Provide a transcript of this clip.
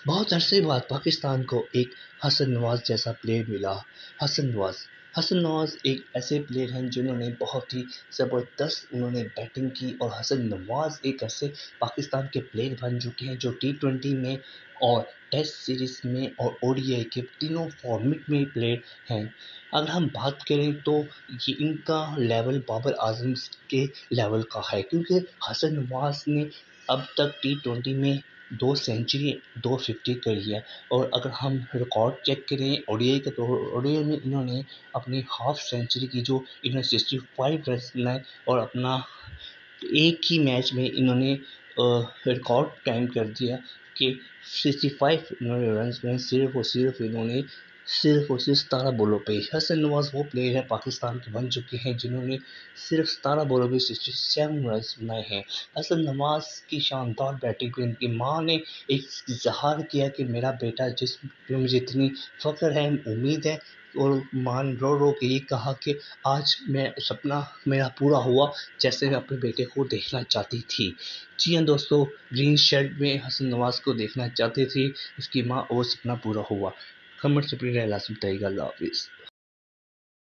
بہت عرصے بعد پاکستان کو ایک حسن نواز جیسا پلیئر ملا۔ حسن نواز ایک ایسے پلیئر ہیں جنہوں نے بہت ہی زبردست بیٹنگ کی، اور حسن نواز ایک ایسے پاکستان کے پلیئر بن چکے ہیں جو T20 میں اور ٹیسٹ سیریز میں اور ODI کے تینوں فارمیٹ میں پلیئر ہیں۔ اگر ہم بات کریں تو یہ ان کا لیول بابر اعظم کے لیول کا ہے، کیونکہ حسن نواز نے اب تک T20 میں 2 سینچری 250 کری ہے، اور اگر ہم ریکارڈ چیک کریں ODI کا، تو ODI میں انہوں نے اپنی ہاف سینچری کی، جو انہوں نے 65 رنز بنائے، اور اپنا ایک ہی میچ میں انہوں نے ریکارڈ ٹائم کر دیا کہ 65 انہوں نے رنز بنائے، صرف اور صرف 17 بالوں پہ۔ حسن نواز وہ پلیئر ہے پاکستان کے بن چکے ہیں جنہوں نے صرف 17 بالوں پہ 67 رنز بنائے ہیں۔ حسن نواز کی شاندار بیٹنگ کو ان کی ماں نے ایک اظہار کیا کہ میرا بیٹا، جس پہ مجھے اتنی فخر ہے، امید ہے، اور ماں نے رو رو کے یہ کہا کہ آج میں سپنا میرا پورا ہوا جیسے میں اپنے بیٹے کو دیکھنا چاہتی تھی۔ جی ہاں دوستو، گرین شرٹ میں حسن نواز کو دیکھنا چاہتے تھے، اس کی ماں، اور سپنا پورا ہوا۔ کمنٹ سے اپنی رائے لازم بتائیے گا۔ اللہ حافظ۔